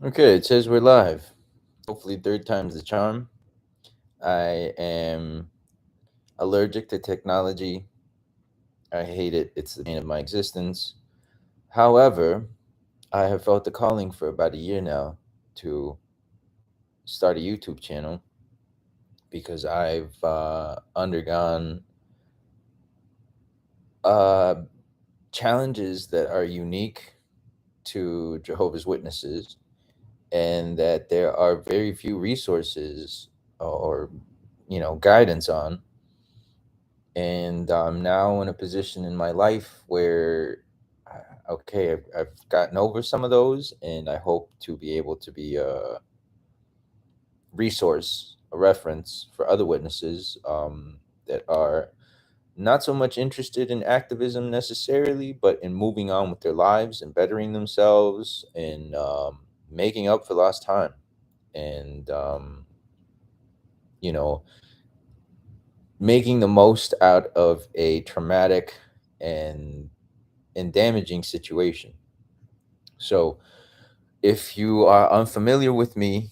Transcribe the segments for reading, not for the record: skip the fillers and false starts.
Okay, it says we're live. Hopefully, third time's the charm. I am allergic to technology. I hate it. It's the bane of my existence. However, I have felt the calling for about a year now to start a YouTube channel because I've undergone uh, challenges that are unique to Jehovah's Witnesses, and that there are very few resources or guidance on. And I'm now in a position in my life where okay, I've gotten over some of those, and I hope to be able to be a resource, a reference for other witnesses that are not so much interested in activism necessarily, but in moving on with their lives and bettering themselves and making up for lost time. And you know making the most out of a traumatic and damaging situation. So, if you are unfamiliar with me,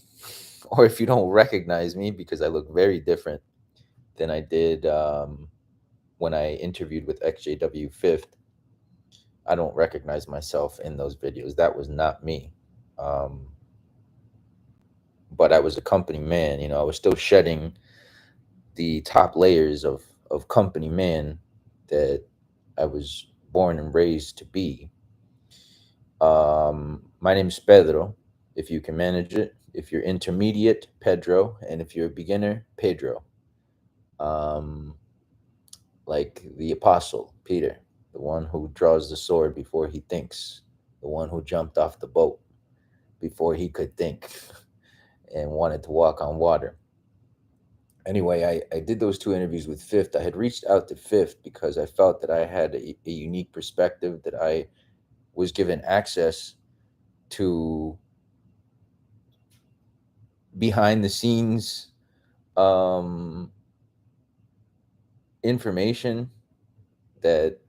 or if you don't recognize me because I look very different than I did when I interviewed with XJW Fifth, I don't recognize myself in those videos. That was not me. Um, but I was a company man. I was still shedding the top layers of company man that I was born and raised to be. My name's Pedro, if you can manage it. If you're intermediate, Pedro, and if you're a beginner, Pedro. Um, like the apostle Peter, the one who draws the sword before he thinks, the one who jumped off the boat before he could think and wanted to walk on water. Anyway, I did those two interviews with Fifth. I had reached out to Fifth because I felt that I had a unique perspective, that I was given access to behind the scenes um, information that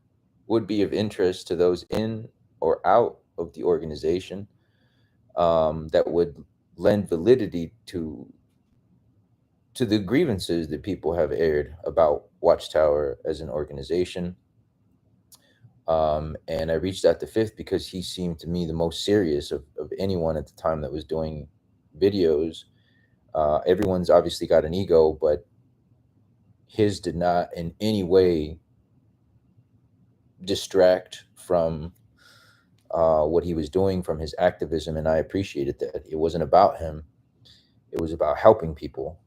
would be of interest to those in or out of the organization, that would lend validity to the grievances that people have aired about Watchtower as an organization. And I reached out to Fifth because he seemed to me the most serious of anyone at the time that was doing videos. Everyone's obviously got an ego, but his did not in any way distract from what he was doing, from his activism, and I appreciated that. It wasn't about him; it was about helping people.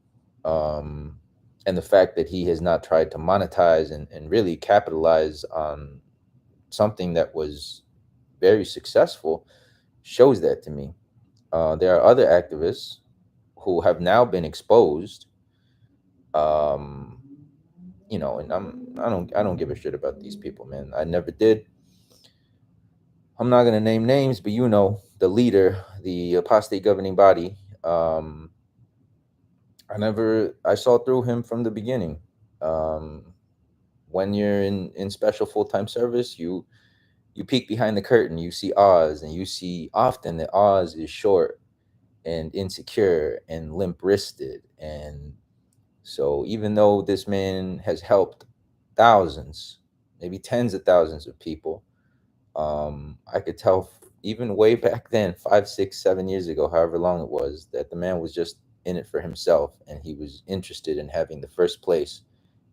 Um, and the fact that he has not tried to monetize and really capitalize on something that was very successful shows that to me. There are other activists who have now been exposed. Um, and I don't give a shit about these people, man. I never did. I'm not going to name names, but the leader, the apostate governing body. I saw through him from the beginning. Um, when you're in special full time service, you peek behind the curtain, you see Oz, and you see often that Oz is short and insecure and limp wristed. And so, even though this man has helped thousands, maybe tens of thousands of people, I could tell even way back then, 5, 6, 7 years ago, however long it was, that the man was just in it for himself, and he was interested in having the first place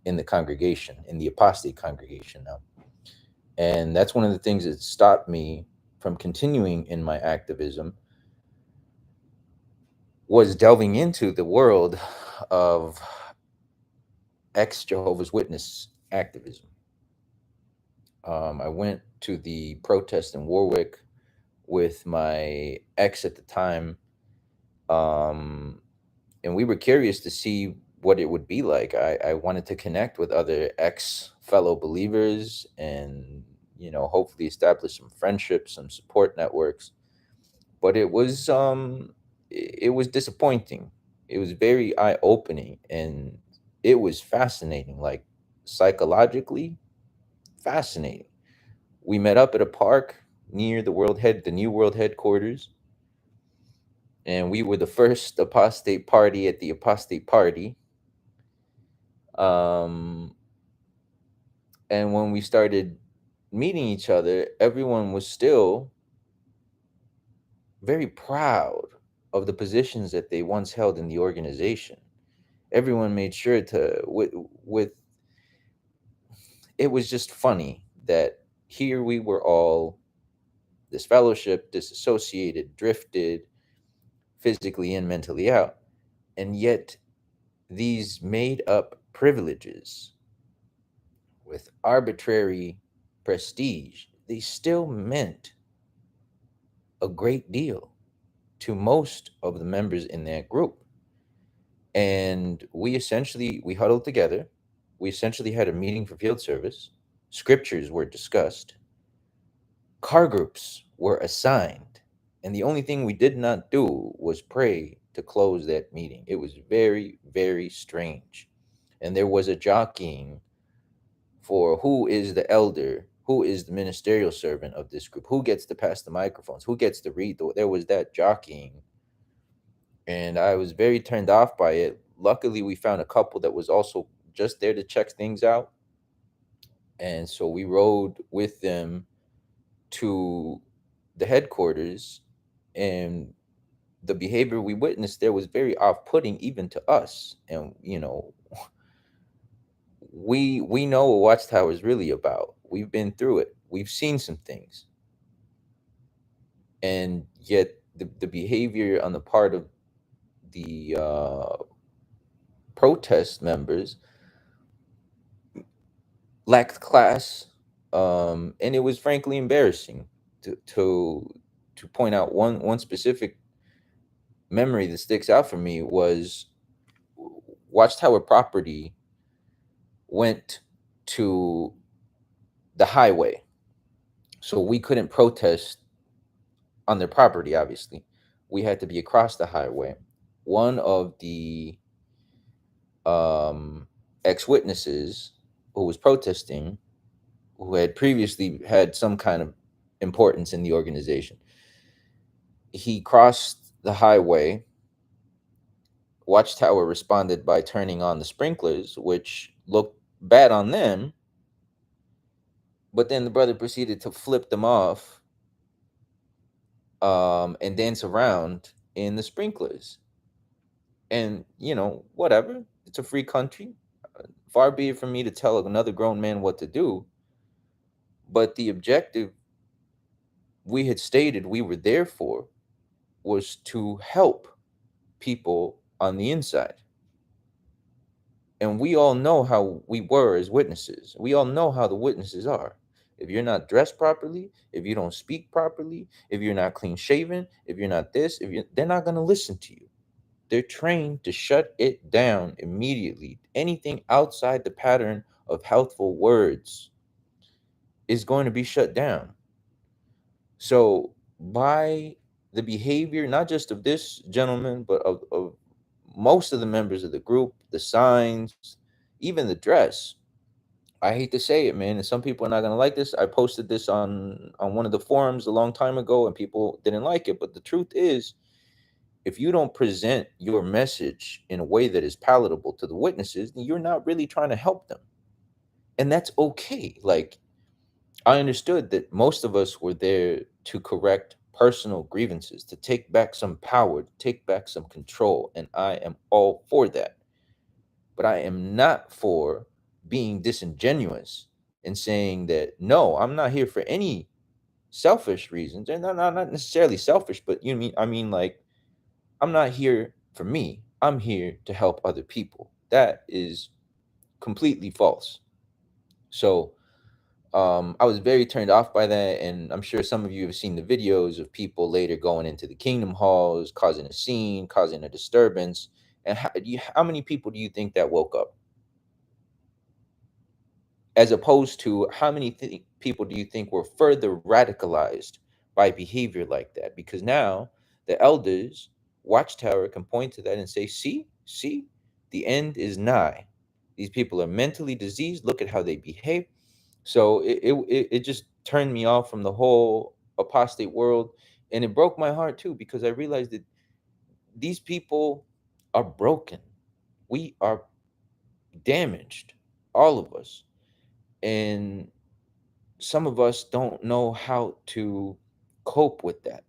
in the congregation, in the apostate congregation now. And that's one of the things that stopped me from continuing in my activism, was delving into the world of ex Jehovah's Witness activism. I went to the protest in Warwick with my ex at the time, um, and we were curious to see what it would be like. I wanted to connect with other ex fellow believers and hopefully establish some friendships, some support networks. But it was disappointing. It was very eye opening, and it was fascinating, like psychologically fascinating. We met up at a park near the new world headquarters, and we were the first apostate party at the apostate party. Um, and when we started meeting each other, everyone was still very proud of the positions that they once held in the organization. Everyone made sure to with it was just funny that here we were all this fellowship, disassociated, drifted, physically and mentally out, and yet these made up privileges with arbitrary prestige, they still meant a great deal to most of the members in that group. And we huddled together. We essentially had a meeting for field service. Scriptures were discussed. Car groups were assigned. And the only thing we did not do was pray to close that meeting. It was very, very strange. And there was a jockeying for who is the elder, who is the ministerial servant of this group, who gets to pass the microphones, who gets to read. There was that jockeying, and I was very turned off by it. Luckily, we found a couple that was also just there to check things out, and so we rode with them to the headquarters, and the behavior we witnessed there was very off-putting even to us. And we know what watchtower is really about. We've been through it, we've seen some things, and yet the behavior on the part of the protest members lacked class, and it was frankly embarrassing to point out one specific memory that sticks out for me was watchtower property went to the highway, so we couldn't protest on their property. Obviously, we had to be across the highway. One of the ex-witnesses who was protesting, who had previously had some kind of importance in the organization, he crossed the highway. Watchtower responded by turning on the sprinklers, which looked bad on them, but then the brother proceeded to flip them off, and dance around in the sprinklers. And whatever, it's a free country. Far be it from me to tell another grown man what to do, but the objective we had stated we were there for was to help people on the inside. And we all know how we were as witnesses. We all know how the witnesses are. If you're not dressed properly, if you don't speak properly, if you're not clean shaven, if you're not this, they're not going to listen to you. They're trained to shut it down immediately. Anything outside the pattern of healthful words is going to be shut down. So by the behavior, not just of this gentleman, but of most of the members of the group, the signs, even the dress. I hate to say it, man, and some people are not gonna like this. I posted this on one of the forums a long time ago, and people didn't like it. But the truth is, if you don't present your message in a way that is palatable to the witnesses, then you're not really trying to help them, and that's okay. Like, I understood that most of us were there to correct personal grievances, to take back some power, to take back some control, and I am all for that. But I am not for being disingenuous and saying that no, I'm not here for any selfish reasons, and not necessarily selfish, but like, I'm not here for me. I'm here to help other people. That is completely false. So I was very turned off by that, and I'm sure some of you have seen the videos of people later going into the kingdom halls, causing a scene, causing a disturbance. And how many people do you think that woke up? As opposed to how many people do you think were further radicalized by behavior like that? Because now the elders, Watchtower, can point to that and say, see, the end is nigh. These people are mentally diseased. Look at how they behave. So it just turned me off from the whole apostate world, and it broke my heart too, because I realized that these people are broken. We are damaged, all of us. And some of us don't know how to cope with that.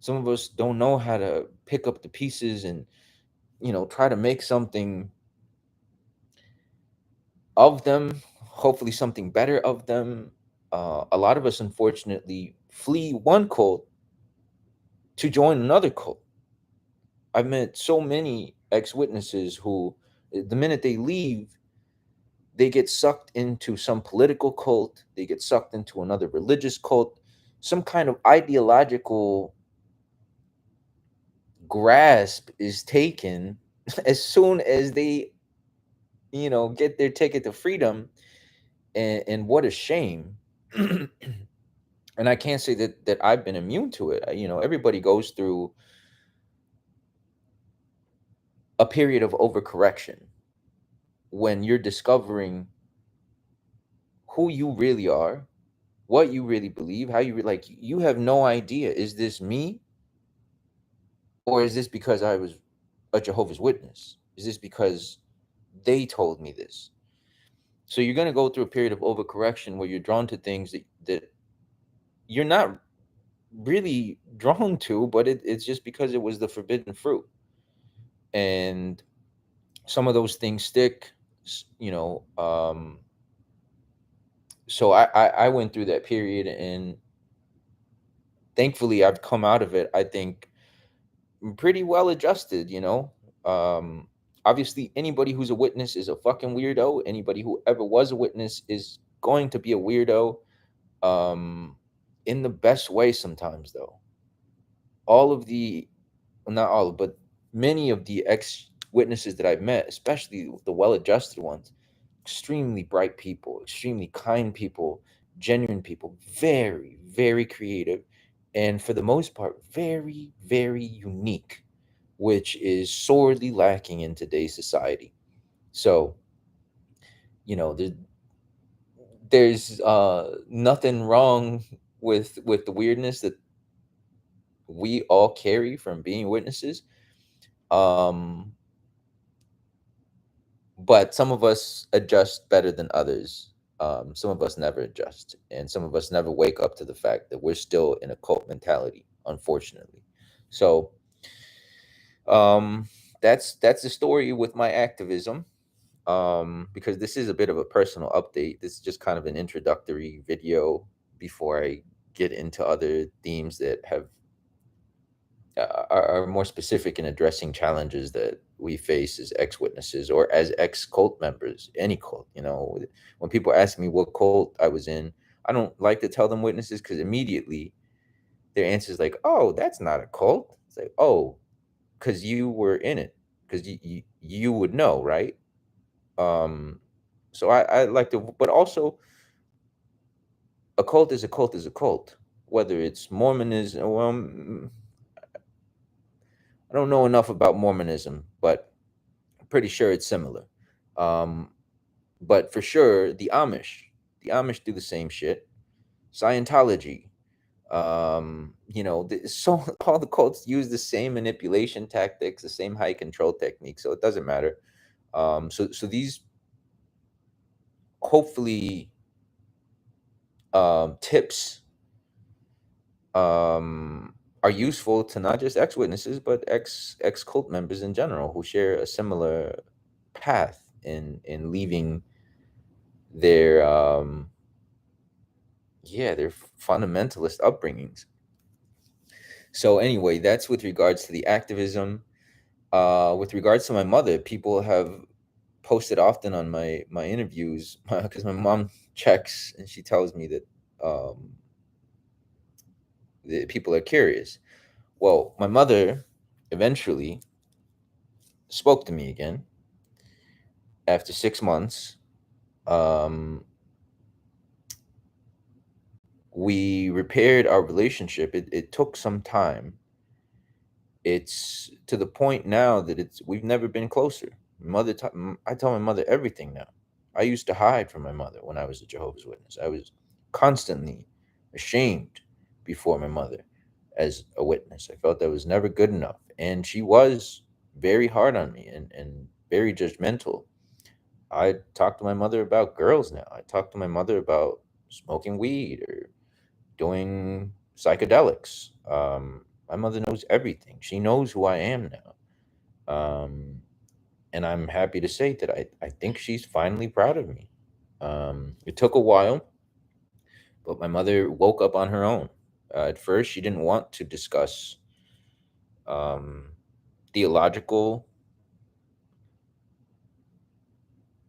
Some of us don't know how to pick up the pieces and, try to make something of them, hopefully something better of them. A lot of us, unfortunately, flee one cult to join another cult. I've met so many ex-witnesses who, the minute they leave, they get sucked into some political cult, they get sucked into another religious cult, some kind of ideological grasp is taken as soon as they, get their ticket to freedom. And what a shame. And I can't say that I've been immune to it. Everybody goes through a period of overcorrection when you're discovering who you really are, what you really believe, how like you have no idea, is this me, or is this because I was a Jehovah's Witness? Is this because they told me this? So you're going to go through a period of overcorrection where you're drawn to things that you're not really drawn to, but it's just because it was the forbidden fruit. And some of those things stick, s- you know. So I went through that period, and thankfully I've come out of it, I think, pretty well adjusted. Um, Obviously, anybody who's a witness is a fucking weirdo. Anybody who ever was a witness is going to be a weirdo, um, in the best way sometimes, though. All of the, well, not all, but many of the ex witnesses that I've met, especially the well adjusted ones, extremely bright people, extremely kind people, genuine people, very, very creative, and for the most part, very, very unique, which is sorely lacking in today's society. So, you know, there, there's nothing wrong with the weirdness that we all carry from being witnesses. Um, but some of us adjust better than others. Some of us never adjust, and some of us never wake up to the fact that we're still in a cult mentality, unfortunately. So, um, that's the story with my activism. Because this is a bit of a personal update. This is just kind of an introductory video before I get into other themes that are more specific in addressing challenges that we face as ex witnesses or as ex cult members, any cult. When people ask me what cult I was in, I don't like to tell them witnesses because immediately their answer is like, oh, that's not a cult. It's like, oh, because you were in it, because you would know, right? Um, so I like to, but also a cult is a cult is a cult, whether it's Mormonism. Well, I don't know enough about Mormonism, but pretty sure it's similar. Um, but for sure, the Amish do the same shit. Scientology, so all the cults use the same manipulation tactics, the same high control techniques. So it doesn't matter. So these hopefully tips are useful to not just ex witnesses but ex cult members in general who share a similar path in leaving their their fundamentalist upbringings. So anyway, that's with regards to the activism. With regards to my mother, people have posted often on my interviews because my mom checks and she tells me um, that people are curious. Well, my mother eventually spoke to me again after 6 months. Um, we repaired our relationship. It took some time. It's to the point now that we've never been closer. I tell my mother everything now. I used to hide from my mother when I was a Jehovah's Witness. I was constantly ashamed before my mother, as a witness. I felt that was never good enough. And she was very hard on me and very judgmental. I talk to my mother about girls now. I talk to my mother about smoking weed or doing psychedelics. My mother knows everything. She knows who I am now. And I'm happy to say that I think she's finally proud of me. It took a while, but my mother woke up on her own. At first, she didn't want to discuss um, theological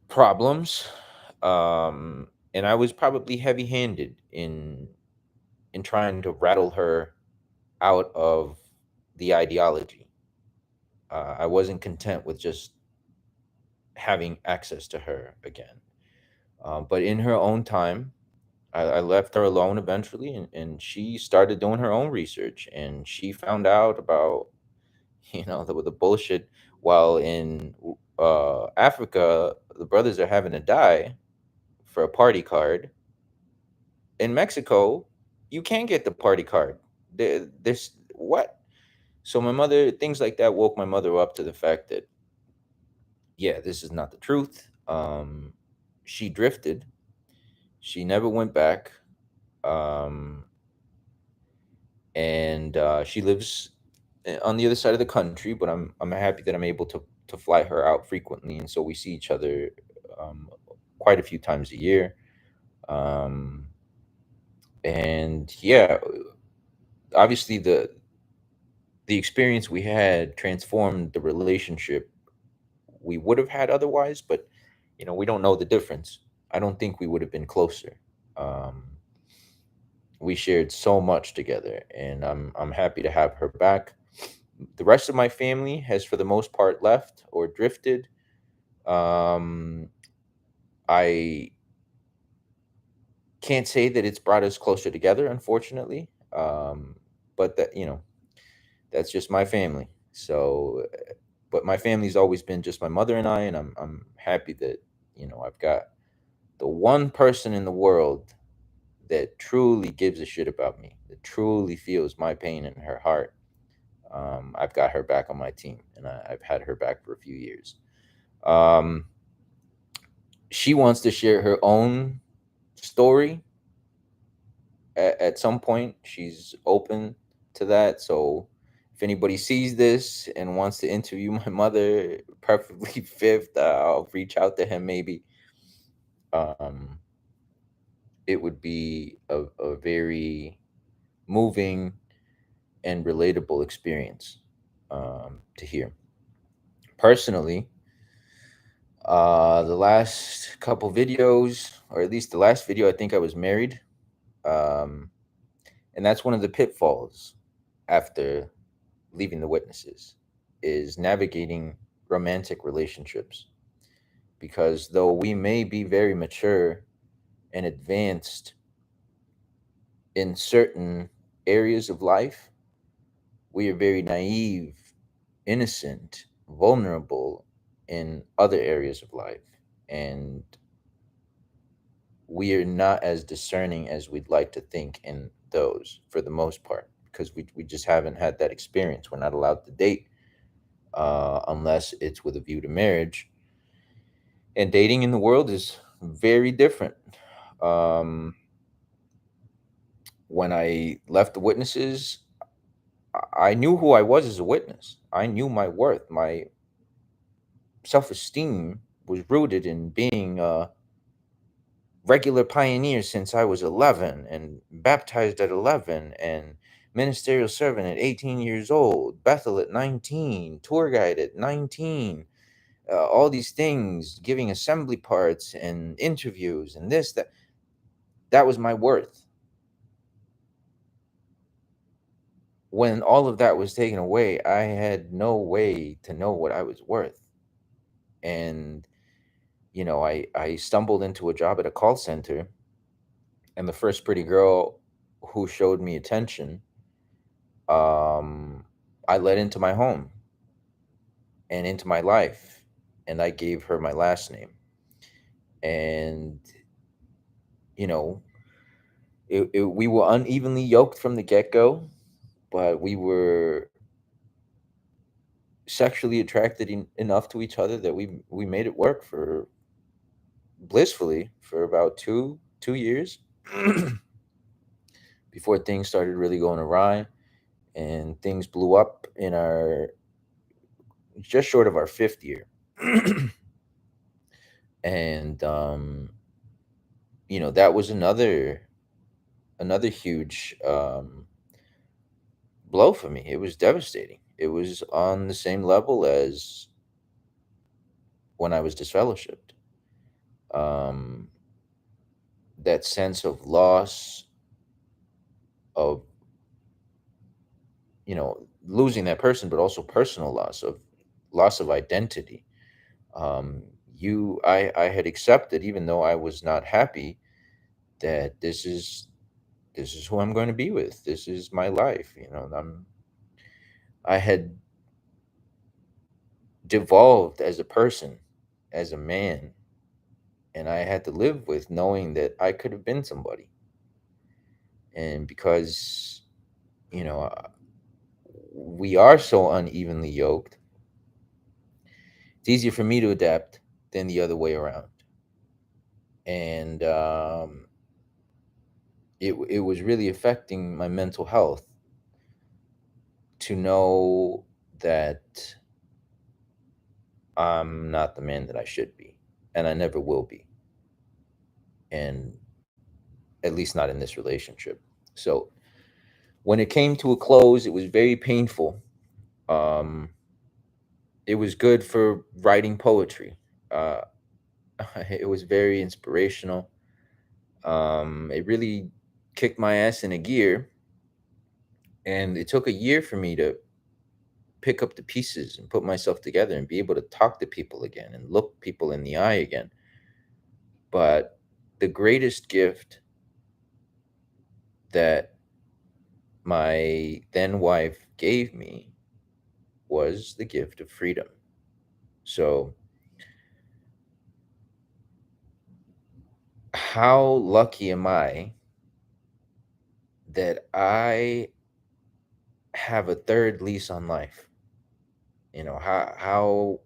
problems, and I was probably heavy-handed in trying to rattle her out of the ideology. I wasn't content with just having access to her again. But in her own time, I left her alone eventually, and she started doing her own research, and she found out about the bullshit. While in Africa, the brothers are having to die for a party card. In Mexico, you can get the party card. This what? So my mother, things like that woke my mother up to the fact that, yeah, this is not the truth. She drifted. She never went back. Um, and she lives on the other side of the country, but I'm happy that I'm able to fly her out frequently, and so we see each other um, quite a few times a year. Um, and yeah, obviously the experience we had transformed the relationship we would have had otherwise, but we don't know the difference. I don't think we would have been closer. Um, we shared so much together, and I'm happy to have her back. The rest of my family has, for the most part, left or drifted. Um, I can't say that it's brought us closer together, unfortunately. But that's just my family. So, but my family's always been just my mother and I, and I'm happy that I've got the one person in the world that truly gives a shit about me, that truly feels my pain in her heart. I've got her back on my team, and I've had her back for a few years. Um, she wants to share her own story at some point. She's open to that. So if anybody sees this and wants to interview my mother, preferably fifth, I'll reach out to him maybe. Um, it would be a very moving and relatable experience to hear. Personally, the last couple videos, or at least the last video, I think I was married. Um, and that's one of the pitfalls after leaving the witnesses, is navigating romantic relationships. Because though we may be very mature and advanced in certain areas of life, we are very naive, innocent, vulnerable in other areas of life. And we are not as discerning as we'd like to think in those, for the most part, because we just haven't had that experience. We're not allowed to date unless it's with a view to marriage. And dating in the world is very different. Um, when I left the witnesses, I knew who I was as a witness. I knew my worth. My self esteem was rooted in being a regular pioneer since I was 11, and baptized at 11, and ministerial servant at 18 years old, Bethel at 19, tour guide at 19, all these things, giving assembly parts and interviews and this, that. That was my worth. When all of that was taken away, I had no way to know what I was worth. And, I stumbled into a job at a call center, and the first pretty girl who showed me attention, um, I let into my home and into my life, and I gave her my last name. And, you know, we were unevenly yoked from the get go. but we were sexually attracted enough to each other that we made it work for blissfully for about two years before things started really going awry, and things blew up in our just short of our fifth year. And that was another huge blow for me. It was devastating. It was on the same level as when I was disfellowshipped. um that sense of loss, of losing that person, but also personal loss of identity. I had accepted, even though I was not happy, that this is who I'm going to be with. This is my life. I had devolved as a person, as a man, and I had to live with knowing that I could have been somebody. And because you know we are so unevenly yoked, it's easier for me to adapt than the other way around. And it was really affecting my mental health to know that I'm not the man that I should be, and I never will be, and at least not in this relationship. So when it came to a close, it was very painful. Um, it was good for writing poetry. Uh, it was very inspirational. It really kicked my ass in a gear, and it took a year for me to pick up the pieces and put myself together and be able to talk to people again and look people in the eye again. But the greatest gift that my then wife gave me was the gift of freedom. So, how lucky am I that I have a third lease on life? How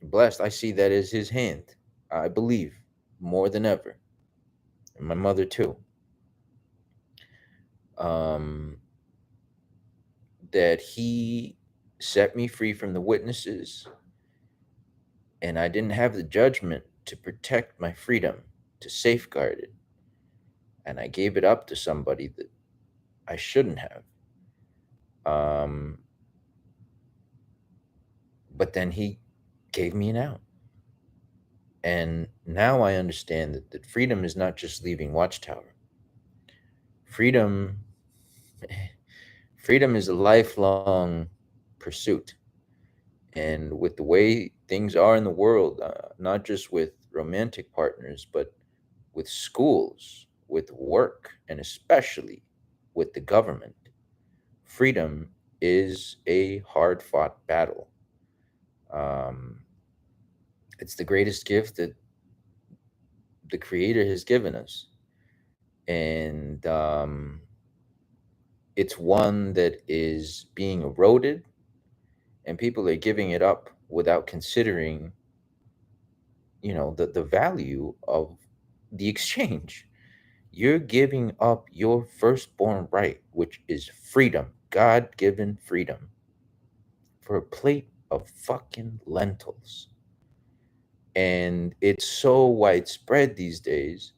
blessed I see that as his hand. I believe more than ever, and my mother too. Um, that he set me free from the witnesses, and I didn't have the judgment to protect my freedom, to safeguard it, and I gave it up to somebody that I shouldn't have. Um, but then he gave me an out. And now I understand that freedom is not just leaving Watchtower. Freedom freedom is a lifelong pursuit. And with the way things are in the world, not just with romantic partners, but with schools, with work, and especially with the government, freedom is a hard fought battle. Um, it's the greatest gift that the Creator has given us. And it's one that is being eroded, and people are giving it up without considering, the value of the exchange. You're giving up your firstborn right, which is freedom, God given freedom, for a plate of fucking lentils. And it's so widespread these days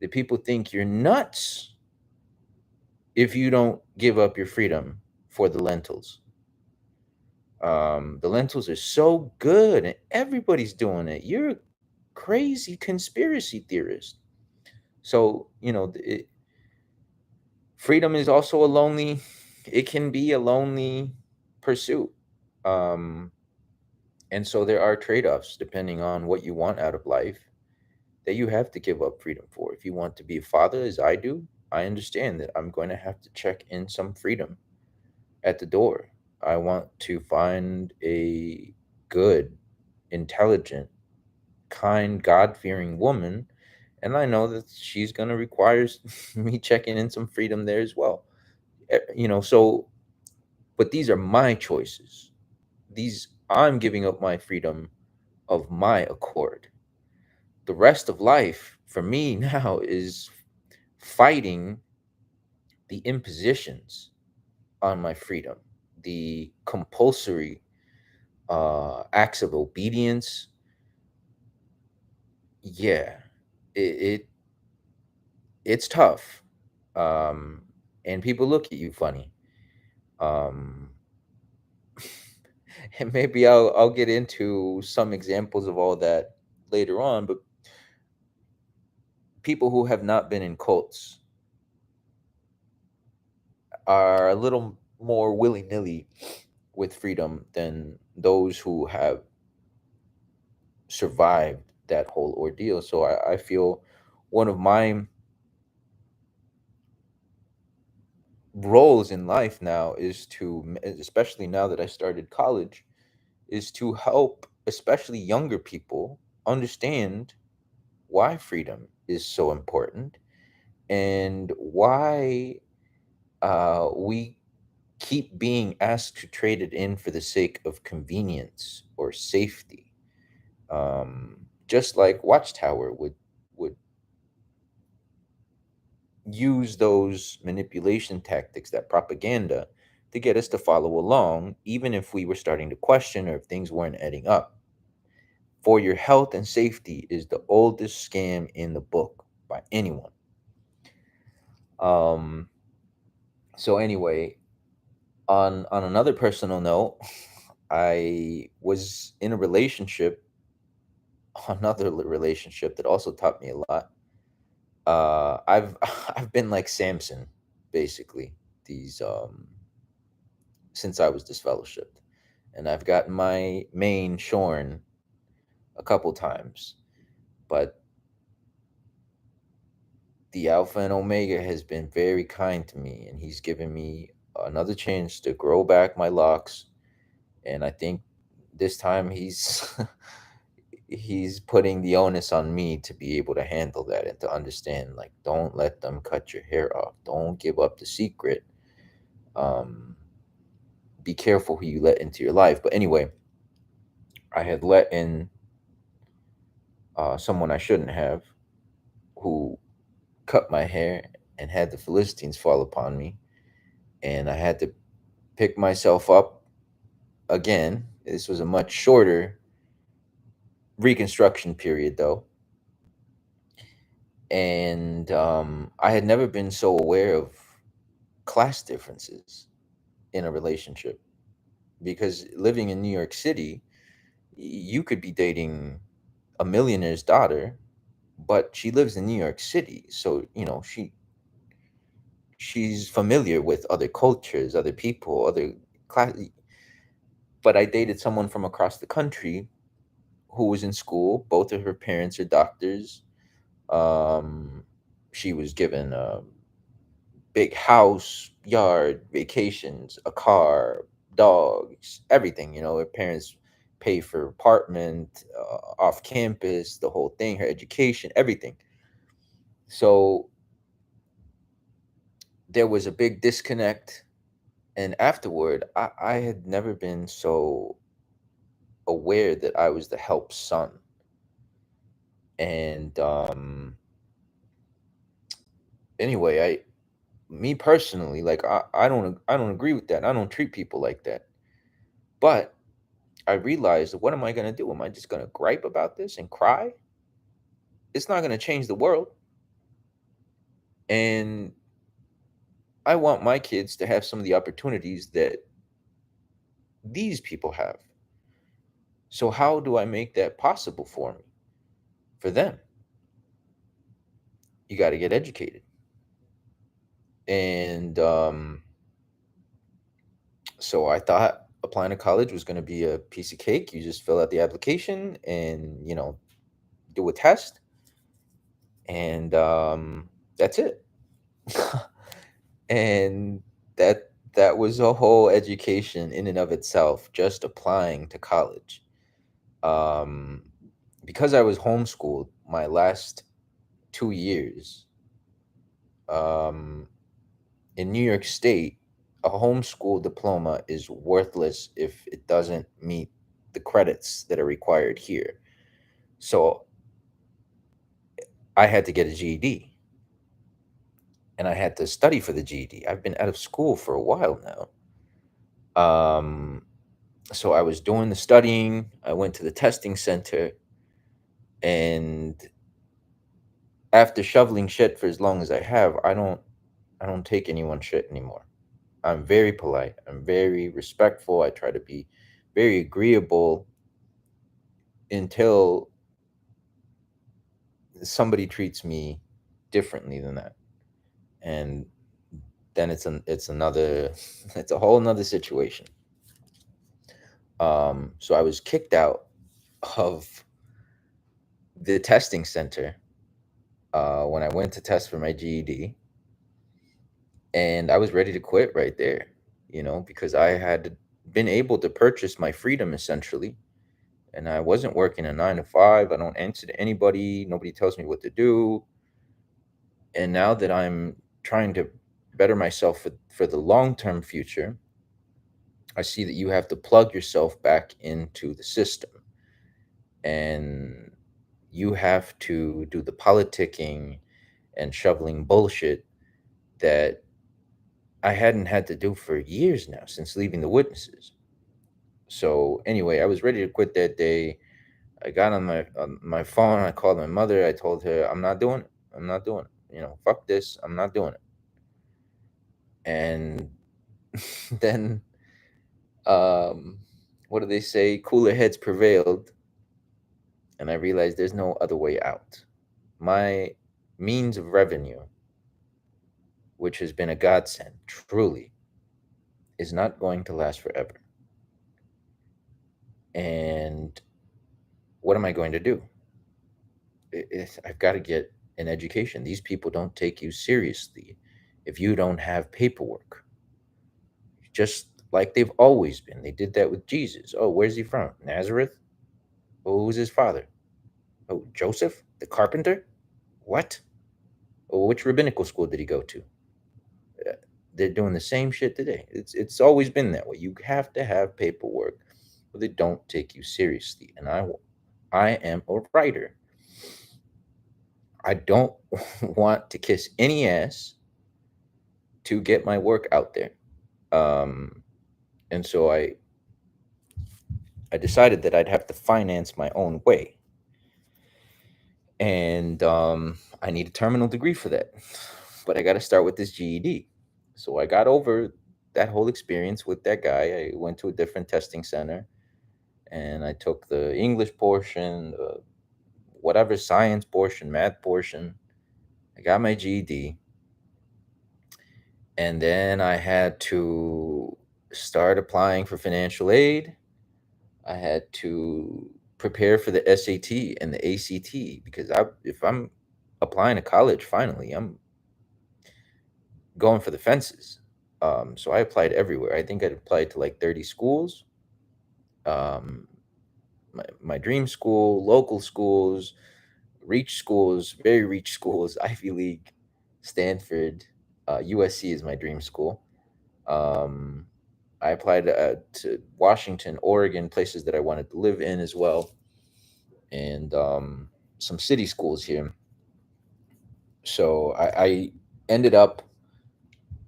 that people think you're nuts if you don't give up your freedom for the lentils. The lentils are so good and everybody's doing it. You're a crazy conspiracy theorist. So, freedom is also it can be a lonely pursuit. Um, and so there are trade offs depending on what you want out of life that you have to give up freedom for. If you want to be a father, as I do, I understand that I'm going to have to check in some freedom at the door. I want to find a good, intelligent, kind, God fearing woman. And I know that she's going to require me checking in some freedom there as well. So, but these are my choices. These I'm giving up my freedom of my accord. The rest of life for me now is fighting the impositions on my freedom, the compulsory acts of obedience. Yeah, it it's tough, um, and people look at you funny. Um, and maybe I'll get into some examples of all that later on. But people who have not been in cults are a little more willy nilly with freedom than those who have survived that whole ordeal. So I feel one of my roles in life now is to, especially now that I started college, is to help especially younger people understand why freedom is so important and why we keep being asked to trade it in for the sake of convenience or safety. Just like Watchtower would use those manipulation tactics, that propaganda, to get us to follow along, even if we were starting to question or if things weren't adding up. For your health and safety is the oldest scam in the book by anyone. Um, so anyway, on another personal note, I was in a relationship, another relationship that also taught me a lot. I've I've been like Samson, basically, these since I was disfellowshipped, and I've gotten my mane shorn a couple times, but the Alpha and Omega has been very kind to me, and he's given me another chance to grow back my locks. And I think this time he's he's putting the onus on me to be able to handle that and to understand, like, don't let them cut your hair off, don't give up the secret, um be careful who you let into your life. But anyway, I had let in someone I shouldn't have, who cut my hair and had the Philistines fall upon me, and I had to pick myself up again. This was a much shorter reconstruction period, though. And I had never been so aware of class differences in a relationship, because living in New York City, you could be dating a millionaire's daughter, but she lives in New York City, so she's familiar with other cultures, other people, other class. But I dated someone from across the country who was in school. Both of her parents are doctors. Um, she was given a big house, yard, vacations, a car, dogs, everything. Her parents pay for apartment, off campus, the whole thing, her education, everything. So there was a big disconnect. And afterward, I had never been so aware that I was the help son. And anyway, me personally, like, I don't agree with that. I don't treat people like that. But I realized, what am I gonna do? Am I just gonna gripe about this and cry? It's not gonna change the world. And I want my kids to have some of the opportunities that these people have. So how do I make that possible for me? For them, you got to get educated. And so I thought applying to college was going to be a piece of cake. You just fill out the application and, do a test, and that's it. And that was a whole education in and of itself, just applying to college. Um, because I was homeschooled my last 2 years, in New York State, a homeschool diploma is worthless if it doesn't meet the credits that are required here. So I had to get a GED, and I had to study for the GED. I've been out of school for a while now. So I was doing the studying. I went to the testing center, and after shoveling shit for as long as I have, I don't take anyone's shit anymore. I'm very polite. I'm very respectful. I try to be very agreeable until somebody treats me differently than that. And then it's another it's a whole nother situation. So I was kicked out of the testing center when I went to test for my GED, and I was ready to quit right there, because I had been able to purchase my freedom essentially, and I wasn't working a 9 to 5. I don't answer to anybody. Nobody tells me what to do. And now that I'm trying to better myself for the long term future, I see that you have to plug yourself back into the system, and you have to do the politicking and shoveling bullshit that I hadn't had to do for years now since leaving the witnesses. So anyway, I was ready to quit that day. I got on my phone. I called my mother. I told her I'm not doing it. I'm not doing it. Fuck this. I'm not doing it. And then, um, what do they say? Cooler heads prevailed, and I realized there's no other way out. My means of revenue, which has been a godsend, truly, is not going to last forever. And what am I going to do? I've got to get an education. These people don't take you seriously if you don't have paperwork, just like they've always been. They did that with Jesus. Oh, where's he from? Nazareth? Oh, who's his father? Oh, Joseph, the carpenter? What? Oh, which rabbinical school did he go to? Uh, They're doing the same shit today. It's always been that way. You have to have paperwork, or they don't take you seriously. And I am a writer. I don't want to kiss any ass to get my work out there. Um, and so I decided that I'd have to finance my own way. And I need a terminal degree for that. But I got to start with this GED. So I got over that whole experience with that guy. I went to a different testing center, and I took the English portion, whatever science portion, math portion. I got my GED. And then I had to start applying for financial aid. I had to prepare for the SAT and the ACT, because if I'm applying to college, finally, I'm going for the fences. So I applied everywhere. I think I applied to like 30 schools. Um, my dream school, local schools, reach schools, very reach schools, Ivy League, Stanford, USC is my dream school. Um, I applied to Washington, Oregon, places that I wanted to live in as well, and some city schools here. So I ended up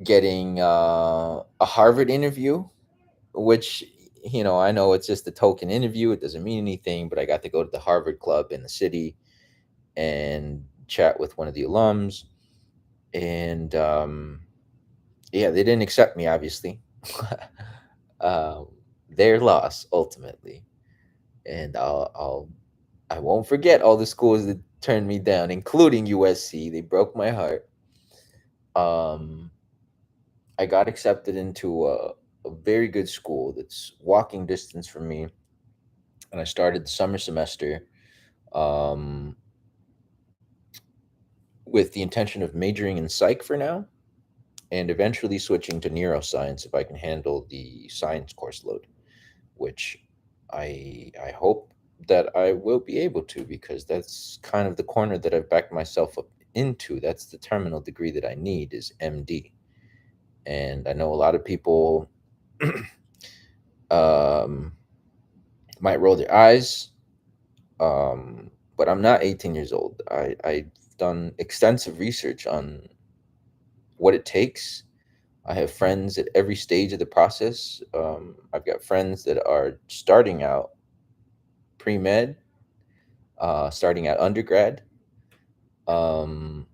getting a Harvard interview, which, I know it's just a token interview. It doesn't mean anything, but I got to go to the Harvard Club in the city and chat with one of the alums. And yeah, they didn't accept me, obviously. um, their loss ultimately. And I won't forget all the schools that turned me down, including USC. They broke my heart. Um, I got accepted into a very good school that's walking distance from me, and I started the summer semester um, with the intention of majoring in psych for now, and eventually switching to neuroscience if I can handle the science course load, which I hope that I will be able to, because that's kind of the corner that I've backed myself up into. That's the terminal degree that I need, is MD. And I know a lot of people um, might roll their eyes, but I'm not 18 years old. I've done extensive research on what it takes. I have friends at every stage of the process. I've got friends that are starting out pre med, starting out undergrad. Um,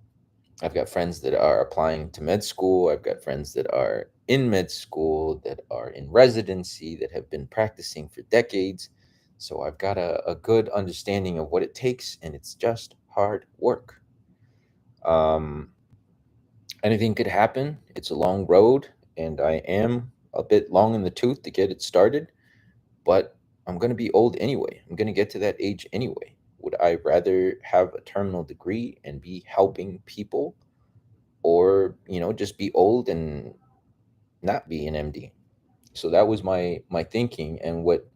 I've got friends that are applying to med school. I've got friends that are in med school, that are in residency, that have been practicing for decades. So I've got a good understanding of what it takes, and it's just hard work. Um, Anything could happen. It's a long road, and I am a bit long in the tooth to get it started, but I'm going to be old anyway. I'm going to get to that age anyway. Would I rather have a terminal degree and be helping people, or, just be old and not be an MD? So that was my thinking, and what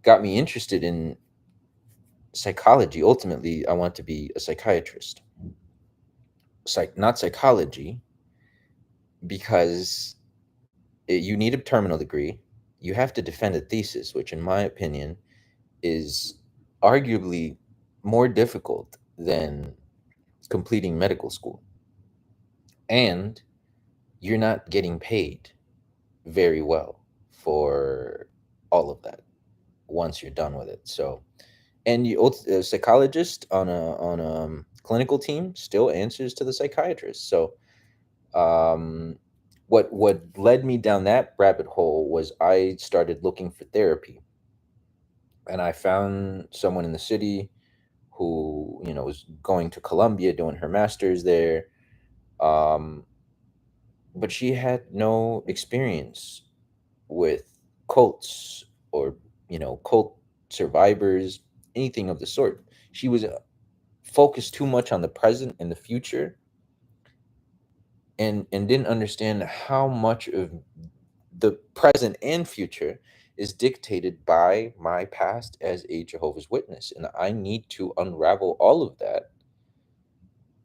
got me interested in psychology. Ultimately, I want to be a psychiatrist. Not psychology, because you need a terminal degree. You have to defend a thesis, which, in my opinion, is arguably more difficult than completing medical school. And you're not getting paid very well for all of that once you're done with it. So, and a psychologist on a clinical team still answers to the psychiatrist. So, um, what led me down that rabbit hole was I started looking for therapy, and I found someone in the city who, was going to Columbia doing her master's there. Um, but she had no experience with cults, or, cult survivors, anything of the sort. She was focused too much on the present and the future, and didn't understand how much of the present and future is dictated by my past as a Jehovah's Witness. And I need to unravel all of that,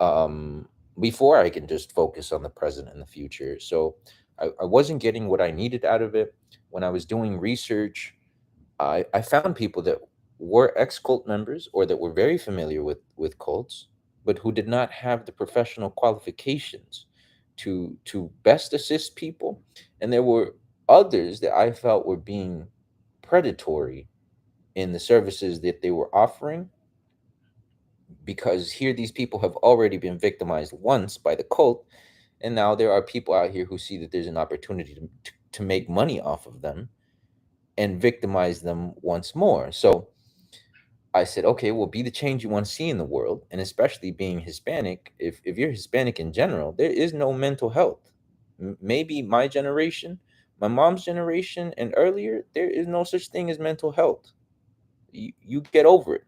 um, before I can just focus on the present and the future. So I wasn't getting what I needed out of it. When I was doing research, I found people that were ex cult members, or that were very familiar with cults, but who did not have the professional qualifications to best assist people. And there were others that I felt were being predatory in the services that they were offering, because here these people have already been victimized once by the cult, and now there are people out here who see that there's an opportunity to make money off of them and victimize them once more. So I said, okay, well, be the change you want to see in the world. And especially being Hispanic, if you're Hispanic in general, there is no mental health. Maybe my generation, my mom's generation, and earlier, there is no such thing as mental health. You get over it.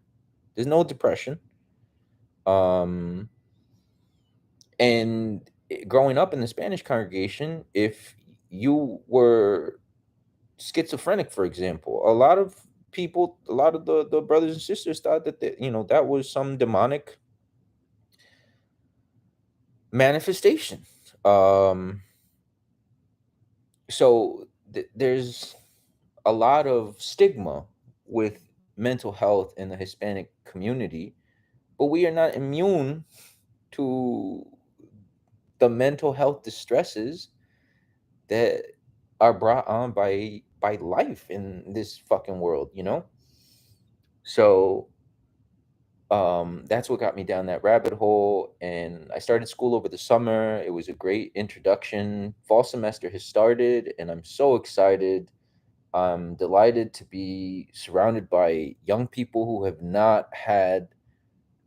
There's no depression. Um, and growing up in the Spanish congregation, if you were schizophrenic, for example, a lot of people, a lot of the brothers and sisters thought that that was some demonic manifestation. Um, so there's a lot of stigma with mental health in the Hispanic community, but we are not immune to the mental health distresses that are brought on by life in this fucking world. So that's what got me down that rabbit hole, and I started school over the summer. It was a great introduction. Fall semester has started, and I'm so excited. I'm delighted to be surrounded by young people who have not had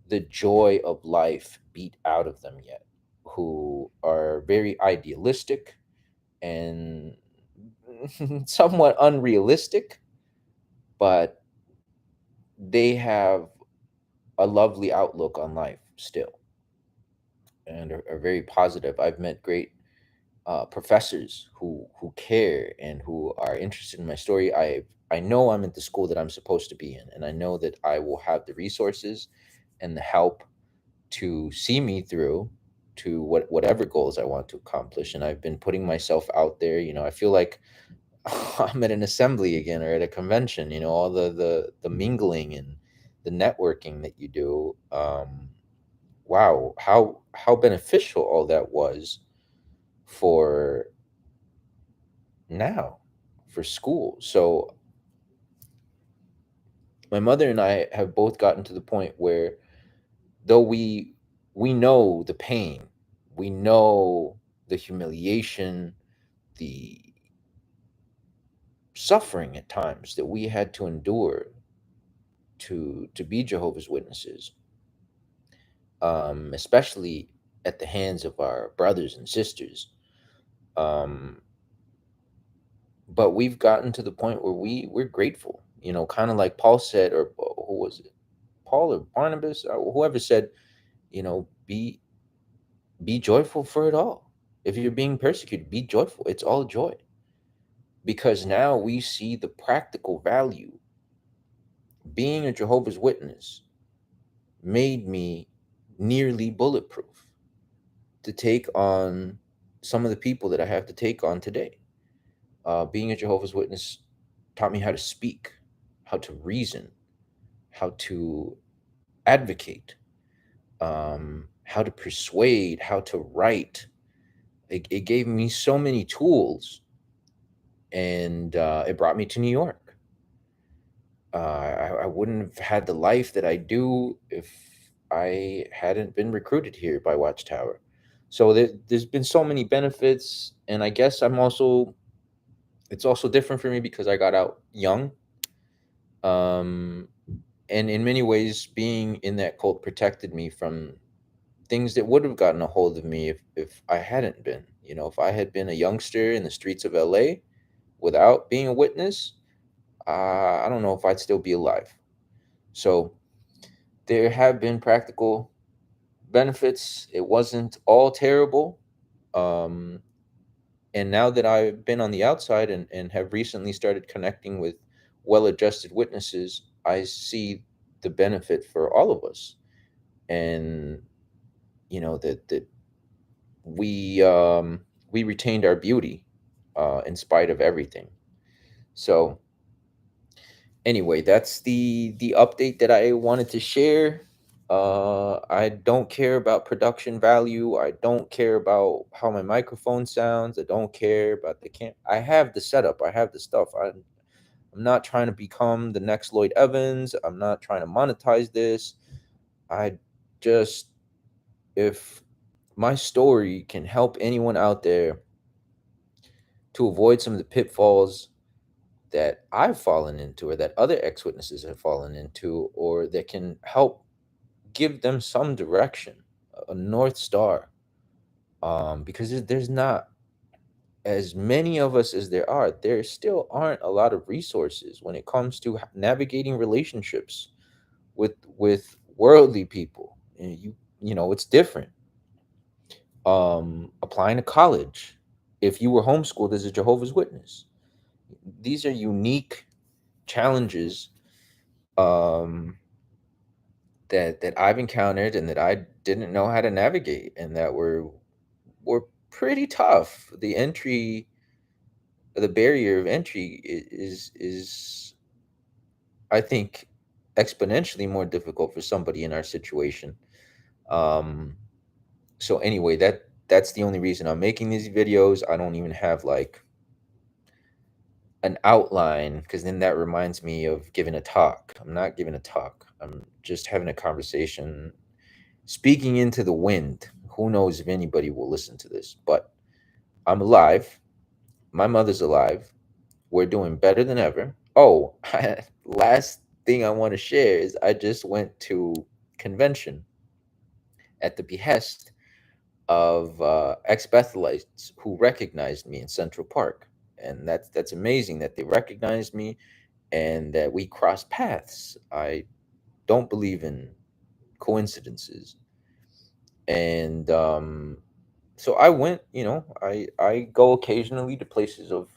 the joy of life beat out of them yet, who are very idealistic and somewhat unrealistic, but they have a lovely outlook on life still, and are very positive. I've met great professors who care and who are interested in my story. I know I'm at the school that I'm supposed to be in, and I know that I will have the resources and the help to see me through to whatever goals I want to accomplish. And I've been putting myself out there. I feel like I'm at an assembly again or at a convention. All the mingling and the networking that you do. Wow, how beneficial all that was for now, for school. So my mother and I have both gotten to the point where, though we know the pain, we know the humiliation, the suffering at times that we had to endure to be Jehovah's Witnesses, especially at the hands of our brothers and sisters. Um, but we've gotten to the point where we're grateful. Kind of like Paul said, or who was it? Paul or Barnabas, or whoever said, be joyful for it all. If you're being persecuted, be joyful. It's all joy. Because now we see the practical value. Being a Jehovah's Witness made me nearly bulletproof to take on some of the people that I have to take on today. Being a Jehovah's Witness taught me how to speak, how to reason, how to advocate, how to persuade, how to write. It gave me so many tools, and it brought me to New York. I wouldn't have had the life that I do if I hadn't been recruited here by Watchtower. So there's been so many benefits, and I guess it's also different for me because I got out young. Um, and in many ways, being in that cult protected me from things that would have gotten a hold of me if I hadn't been. If I had been a youngster in the streets of LA without being a witness, I don't know if I'd still be alive. So there have been practical benefits. It wasn't all terrible. Um, and now that I've been on the outside and have recently started connecting with well-adjusted witnesses, I see the benefit for all of us. And that we retained our beauty in spite of everything. So anyway, that's the update that I wanted to share. I don't care about production value. I don't care about how my microphone sounds. I don't care about the cam. I have the setup. I have the stuff. I'm not trying to become the next Lloyd Evans. I'm not trying to monetize this. I just, if my story can help anyone out there to avoid some of the pitfalls that I've fallen into, or that other ex witnesses have fallen into, or that can help give them some direction, a North Star, because there's not as many of us as there are. There still aren't a lot of resources when it comes to navigating relationships with worldly people. And it's different. Applying to college, if you were homeschooled as a Jehovah's Witness, these are unique challenges um, that I've encountered and that I didn't know how to navigate, and that were pretty tough. The barrier of entry is I think exponentially more difficult for somebody in our situation. Um, so anyway, that's the only reason I'm making these videos. I don't even have like an outline, because then that reminds me of giving a talk. I'm not giving a talk. I'm just having a conversation, speaking into the wind. Who knows if anybody will listen to this, but I'm alive. My mother's alive. We're doing better than ever. Oh, last thing I want to share is I just went to convention at the behest of ex-Bethelites who recognized me in Central Park. And that's amazing that they recognized me and that we crossed paths. I don't believe in coincidences. And so I went, I go occasionally to places of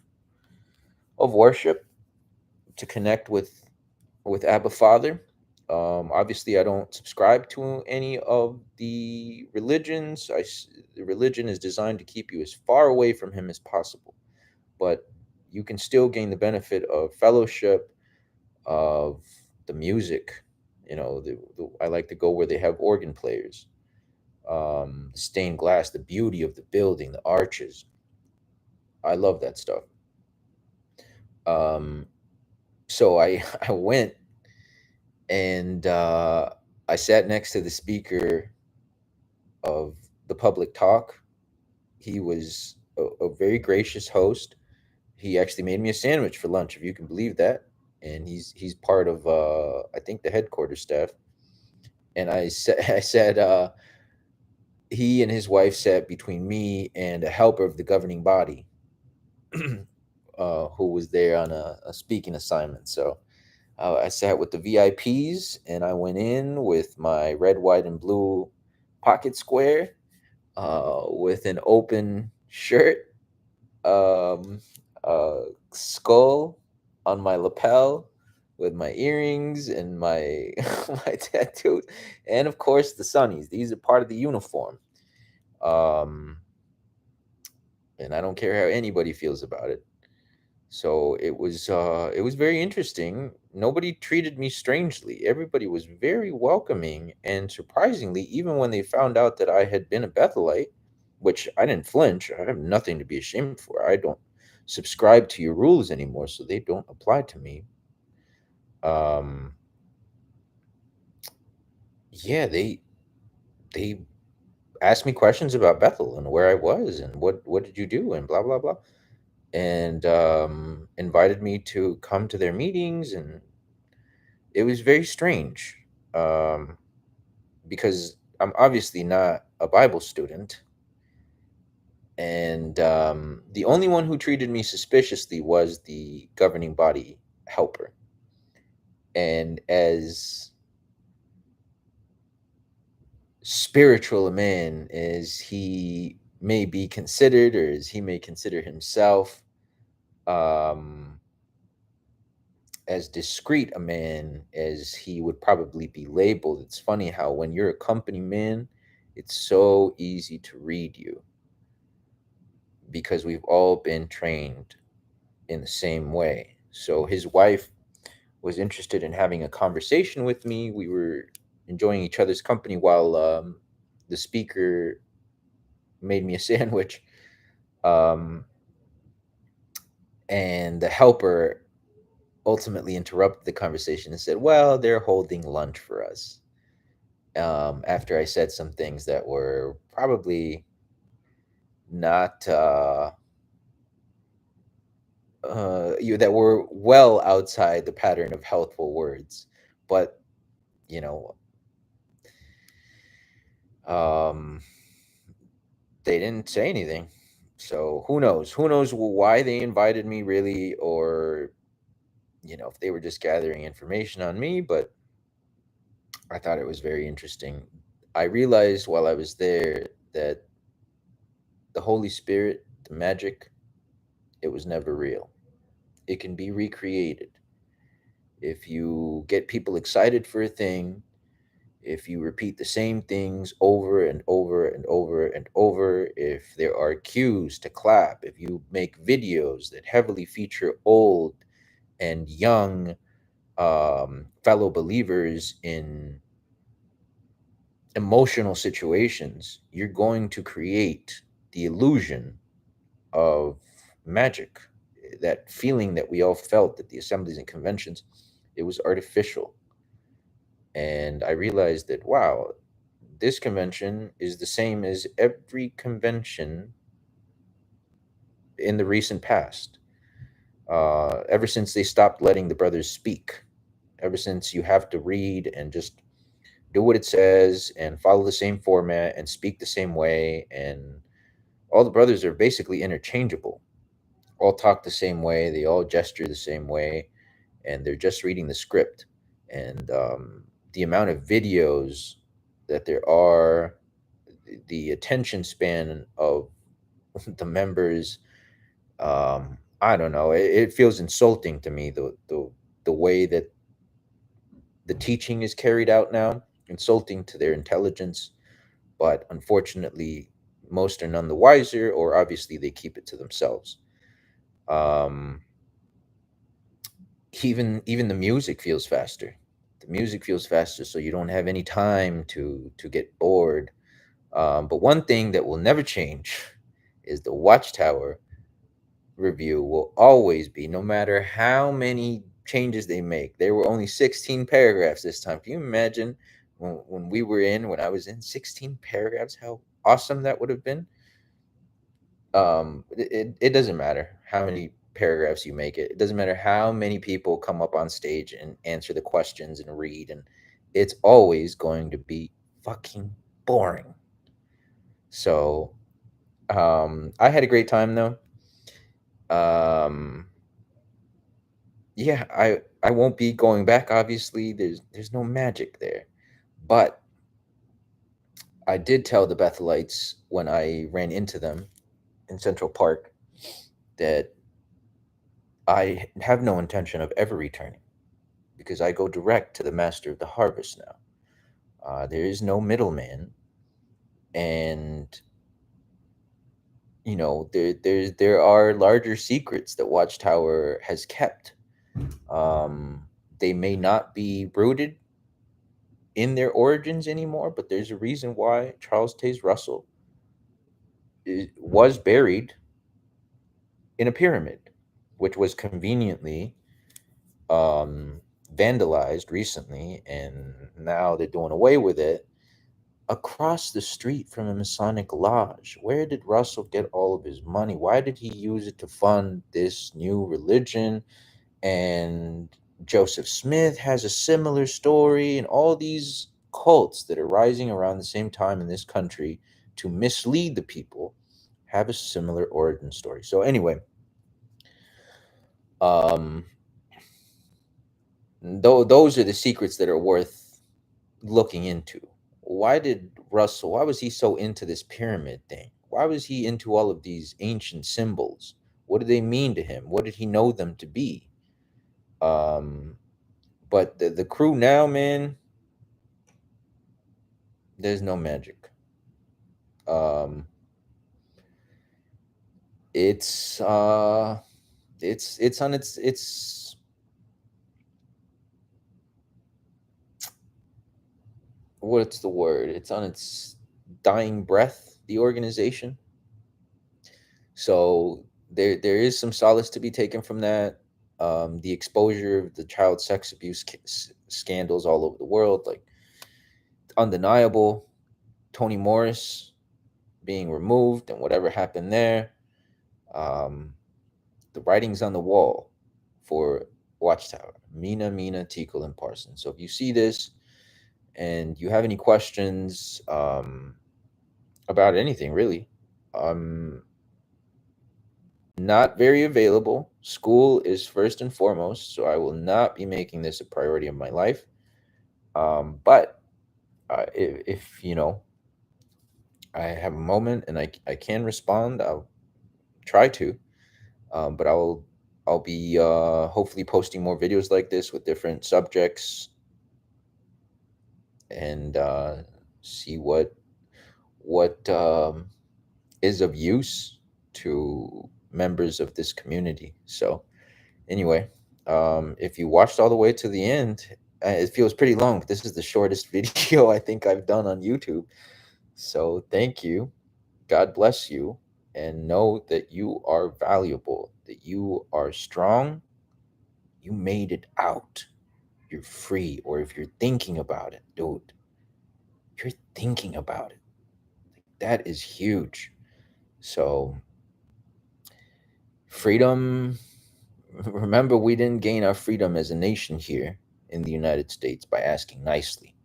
worship to connect with Abba Father. Obviously, I don't subscribe to any of the religions. The religion is designed to keep you as far away from him as possible, but you can still gain the benefit of fellowship, of the music. I like to go where they have organ players, the stained glass, the beauty of the building, the arches. I love that stuff. Um, so I I went and I sat next to the speaker of the public talk. He was a very gracious host. He actually made me a sandwich for lunch, if you can believe that. And he's part of I think the headquarters staff. And I said I said he and his wife sat between me and a helper of the governing body, who was there on a speaking assignment. So I sat with the VIPs, and I went in with my red, white, and blue pocket square, with an open shirt, um, skull on my lapel, with my earrings and my my tattoos, and of course the sunnies. These are part of the uniform. Um, and I don't care how anybody feels about it. So it was very interesting. Nobody treated me strangely. Everybody was very welcoming, and surprisingly, even when they found out that I had been a Bethelite, which I didn't flinch. I have nothing to be ashamed for. I don't subscribe to your rules anymore, so they don't apply to me. Um, yeah, they asked me questions about Bethel and where I was and what did you do and blah blah blah, and invited me to come to their meetings, and it was very strange, um, because I'm obviously not a Bible student, and the only one who treated me suspiciously was the governing body helper. And as spiritual a man as he may be considered, or as he may consider himself, um, as discreet a man as he would probably be labeled. It's funny how when you're a company man, it's so easy to read you because we've all been trained in the same way. So his wife was interested in having a conversation with me. We were enjoying each other's company while the speaker made me a sandwich. Um, and the helper ultimately interrupted the conversation and said, "Well, they're holding lunch for us." After I said some things that were probably not that were well outside the pattern of healthful words, but you know, um, they didn't say anything. So who knows? Who knows why they invited me, really, or if they were just gathering information on me. But I thought it was very interesting. I realized while I was there that the Holy Spirit, the magic, it was never real. It can be recreated. If you get people excited for a thing, if you repeat the same things over and over and over and over, if there are cues to clap, if you make videos that heavily feature old and young fellow believers in emotional situations, you're going to create the illusion of magic. That feeling that we all felt at the assemblies and conventions, it was artificial. And I realized that, wow, this convention is the same as every convention in the recent past. Ever since they stopped letting the brothers speak, ever since you have to read and just do what it says and follow the same format and speak the same way, and all the brothers are basically interchangeable, all talk the same way, they all gesture the same way, and they're just reading the script. And the amount of videos that there are, the attention span of the members, I don't know, it feels insulting to me, the way that the teaching is carried out now, insulting to their intelligence. But unfortunately, most are none the wiser, or obviously they keep it to themselves. Um, even the music feels faster. The music feels faster, so you don't have any time to get bored. But one thing that will never change is the watchtower review will always be, no matter how many changes they make. There were only 16 paragraphs this time. Can you imagine when I was in 16 paragraphs, how awesome that would have been? It doesn't matter how many paragraphs you make it. It doesn't matter how many people come up on stage and answer the questions and read, and it's always going to be fucking boring. So I had a great time though. Um, yeah, I won't be going back. Obviously, there's no magic there, but I did tell the Bethelites when I ran into them in Central Park that I have no intention of ever returning because I go direct to the master of the harvest now. There is no middleman, and there are larger secrets that Watchtower has kept. Um, they may not be rooted in their origins anymore, but there's a reason why Charles Taze Russell was buried in a pyramid, which was conveniently um, vandalized recently, and now they're doing away with it across the street from a Masonic lodge. Where did Russell get all of his money? Why did he use it to fund this new religion? And Joseph Smith has a similar story, and all these cults that are rising around the same time in this country to mislead the people have a similar origin story. So anyway, um, those are the secrets that are worth looking into. Why was he so into this pyramid thing? Why was he into all of these ancient symbols? What do they mean to him? What did he know them to be? Um, but the crew now, man, there's no magic. Um, it's it's on its what's the word? It's on its dying breath, the organization. So there is some solace to be taken from that. The exposure of the child sex abuse scandals all over the world, like undeniable. Toni Morris being removed and whatever happened there. Um, the writing's on the wall for Watchtower. Mina, Teakle, and Parsons. So if you see this and you have any questions about anything, really, I'm not very available. School is first and foremost, so I will not be making this a priority of my life. But if I have a moment and I can respond, I'll try to. But I'll be hopefully posting more videos like this with different subjects and see what is of use to members of this community. So anyway, if you watched all the way to the end, it feels pretty long, but this is the shortest video I think I've done on YouTube. So thank you. God bless you. And know that you are valuable, that you are strong. You made it out. You're free. Or if you're thinking about it, dude, you're thinking about it. That is huge. So, freedom. Remember, we didn't gain our freedom as a nation here in the United States by asking nicely.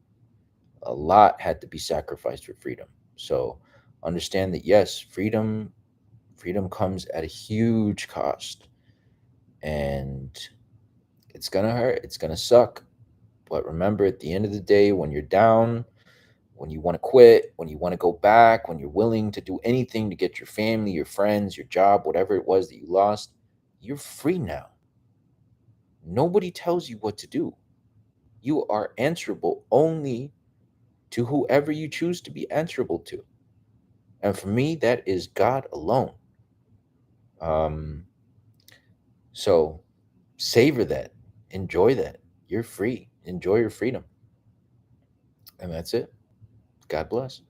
A lot had to be sacrificed for freedom. So, understand that yes, freedom comes at a huge cost, and it's gonna hurt. It's gonna suck. But remember, at the end of the day, when you're down, when you want to quit, when you want to go back, when you're willing to do anything to get your family, your friends, your job, whatever it was that you lost, you're free now. Nobody tells you what to do. You are answerable only to whoever you choose to be answerable to. And for me, that is God alone. Um, so savor that, enjoy that. You're free. Enjoy your freedom. And that's it. God bless.